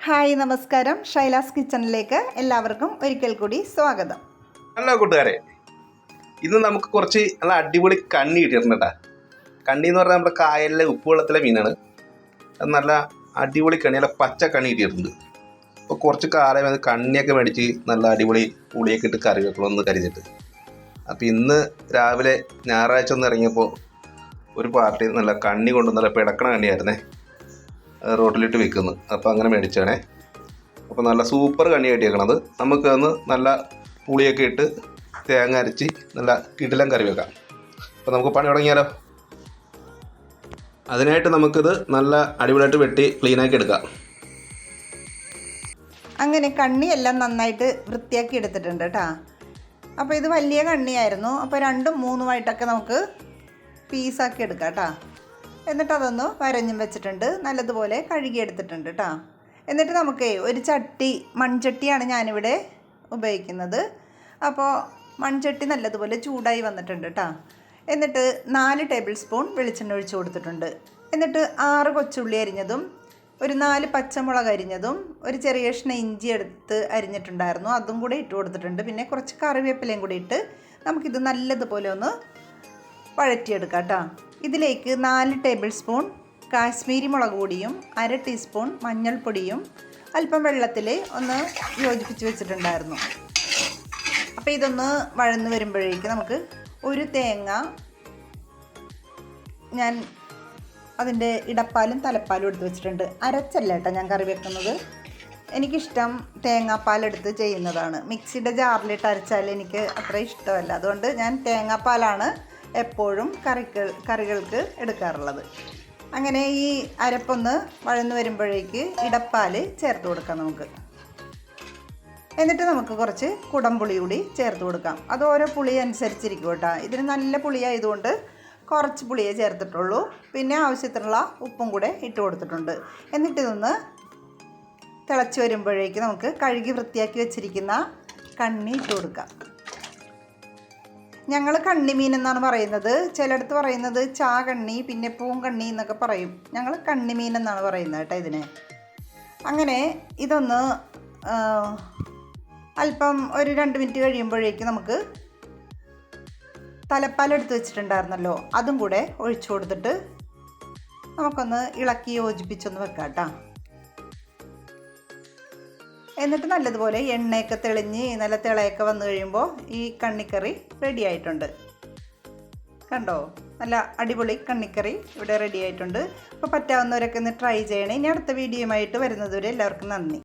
Hi നമസ്കാരം, ഷൈലാസ് കിച്ചണിലേക്ക് എല്ലാവർക്കും ഒരിക്കൽ കൂടി സ്വാഗതം. ഹലോ കൂട്ടുകാരെ, ഇന്ന് നമുക്ക് കുറച്ച് നല്ല അടിപൊളി കണ്ണി കിട്ടിയിട്ടുണ്ട് കേട്ടോ. കണ്ണി എന്ന് പറഞ്ഞാൽ നമ്മുടെ കായലിലെ ഉപ്പുവെള്ളത്തിലെ മീനാണ്. അത് നല്ല അടിപൊളി കണ്ണി, നല്ല പച്ച കണ്ണി കിട്ടിയിട്ടുണ്ട്. അപ്പോൾ കുറച്ച് കാലം അത് കണ്ണിയൊക്കെ മേടിച്ച് നല്ല അടിപൊളി പുളിയൊക്കെ ഇട്ട് കറി വെക്കണമെന്ന് കരുതിയിട്ട്. അപ്പോൾ ഇന്ന് രാവിലെ ഞായറാഴ്ച ഒന്ന് ഇറങ്ങിയപ്പോൾ ഒരു പാർട്ടി നല്ല കണ്ണി കൊണ്ട് നല്ല പിടക്കണ കണ്ണിയായിരുന്നേ, റോട്ടിലിട്ട് വിൽക്കുന്നു. അപ്പോൾ അങ്ങനെ മേടിച്ചാണേ. അപ്പോൾ നല്ല സൂപ്പർ കണ്ണി കെട്ടിയേക്കണത്. നമുക്കൊന്ന് നല്ല പുളിയൊക്കെ ഇട്ട് തേങ്ങ അരച്ച് നല്ല കിടിലം കറി വെക്കാം. അപ്പോൾ നമുക്ക് പണി തുടങ്ങിയാലോ. അതിനായിട്ട് നമുക്കിത് നല്ല അടിപൊളിയായിട്ട് വെട്ടി ക്ലീനാക്കി എടുക്കാം. അങ്ങനെ കണ്ണിയെല്ലാം നന്നായിട്ട് വൃത്തിയാക്കി എടുത്തിട്ടുണ്ട് കേട്ടോ. അപ്പോൾ ഇത് വലിയ കണ്ണിയായിരുന്നു. അപ്പോൾ 2ഉം 3ഉമായിട്ടൊക്കെ നമുക്ക് പീസാക്കി എടുക്കാം കേട്ടോ. എന്നിട്ട് അതൊന്ന് വരഞ്ഞും വെച്ചിട്ടുണ്ട്, നല്ലതുപോലെ കഴുകിയെടുത്തിട്ടുണ്ട് കേട്ടോ. എന്നിട്ട് നമുക്ക് ഒരു മൺചട്ടിയാണ് ഞാനിവിടെ ഉപയോഗിക്കുന്നത്. അപ്പോൾ മൺചട്ടി നല്ലതുപോലെ ചൂടായി വന്നിട്ടുണ്ട് കേട്ടോ. എന്നിട്ട് 4 ടേബിൾ സ്പൂൺ വെളിച്ചെണ്ണ ഒഴിച്ച് കൊടുത്തിട്ടുണ്ട്. എന്നിട്ട് 6 കൊച്ചുള്ളി അരിഞ്ഞതും, ഒരു 4 പച്ചമുളക് അരിഞ്ഞതും, ഒരു ചെറിയ കഷ്ണം ഇഞ്ചി എടുത്ത് അരിഞ്ഞിട്ടുണ്ടായിരുന്നു, അതും കൂടെ ഇട്ട് കൊടുത്തിട്ടുണ്ട്. പിന്നെ കുറച്ച് കറിവേപ്പിലയും കൂടി ഇട്ട് നമുക്കിത് നല്ലതുപോലെ ഒന്ന് വഴറ്റിയെടുക്കാം കേട്ടോ. ഇതിലേക്ക് 4 ടേബിൾ സ്പൂൺ കാശ്മീരി മുളക് പൊടിയും 1/2 ടീസ്പൂൺ മഞ്ഞൾപ്പൊടിയും അല്പം വെള്ളത്തിൽ ഒന്ന് യോജിപ്പിച്ച് വെച്ചിട്ടുണ്ടായിരുന്നു. അപ്പോൾ ഇതൊന്ന് വഴന്ന് വരുമ്പോഴേക്ക് നമുക്ക് ഒരു തേങ്ങ, ഞാൻ അതിൻ്റെ ഇടപ്പാലും തലപ്പാലും എടുത്ത് വെച്ചിട്ടുണ്ട്. അരച്ചല്ല കേട്ടോ ഞാൻ കറി വെക്കുന്നത്, എനിക്കിഷ്ടം തേങ്ങാപ്പാലെടുത്ത് ചെയ്യുന്നതാണ്. മിക്സിയുടെ ജാറിലിട്ട് അരച്ചാൽ എനിക്ക് അത്ര ഇഷ്ടമല്ല, അതുകൊണ്ട് ഞാൻ തേങ്ങാപ്പാലാണ് എപ്പോഴും കറികൾക്ക് എടുക്കാറുള്ളത്. അങ്ങനെ ഈ അരപ്പൊന്ന് വഴന്ന് വരുമ്പോഴേക്ക് ഇടപ്പാൽ ചേർത്ത് കൊടുക്കാം നമുക്ക്. എന്നിട്ട് നമുക്ക് കുറച്ച് കുടംപുളി കൂടി ചേർത്ത് കൊടുക്കാം. അത് ഓരോ പുളി അനുസരിച്ചിരിക്കും കേട്ടോ. ഇതിന് നല്ല പുളിയായതുകൊണ്ട് കുറച്ച് പുളിയേ ചേർത്തിട്ടുള്ളൂ. പിന്നെ ആവശ്യത്തിനുള്ള ഉപ്പും കൂടെ ഇട്ട് കൊടുത്തിട്ടുണ്ട്. എന്നിട്ട് ഇതൊന്ന് തിളച്ച് വരുമ്പോഴേക്ക് നമുക്ക് കഴുകി വൃത്തിയാക്കി വെച്ചിരിക്കുന്ന കണ്ണി ഇട്ട് കൊടുക്കാം. ഞങ്ങൾ കണ്ണിമീൻ എന്നാണ് പറയുന്നത്. ചിലയിടത്ത് പറയുന്നത് ചാകണ്ണി, പിന്നെ പൂങ്കണ്ണി എന്നൊക്കെ പറയും. ഞങ്ങൾ കണ്ണിമീൻ എന്നാണ് പറയുന്നത് കേട്ടോ ഇതിനെ. അങ്ങനെ ഇതൊന്ന് അല്പം ഒരു 2 മിനിറ്റ് കഴിയുമ്പോഴേക്ക് നമുക്ക് തലപ്പാലെടുത്ത് വെച്ചിട്ടുണ്ടായിരുന്നല്ലോ, അതും കൂടെ ഒഴിച്ചു കൊടുത്തിട്ട് നമുക്കൊന്ന് ഇളക്കി യോജിപ്പിച്ചൊന്ന് വെക്കാം കേട്ടോ. എന്നിട്ട് നല്ലതുപോലെ എണ്ണയൊക്കെ തെളിഞ്ഞ് നല്ല തിളയൊക്കെ വന്നു കഴിയുമ്പോൾ ഈ കണ്ണിക്കറി റെഡി ആയിട്ടുണ്ട്. കണ്ടോ, നല്ല അടിപൊളി കണ്ണിക്കറി ഇവിടെ റെഡി ആയിട്ടുണ്ട്. അപ്പോൾ പറ്റാവുന്നവരൊക്കെ ഒന്ന് ട്രൈ ചെയ്യണേ. ഇനി അടുത്ത വീഡിയോയുമായിട്ട് വരുന്നതുവരെ എല്ലാവർക്കും നന്ദി.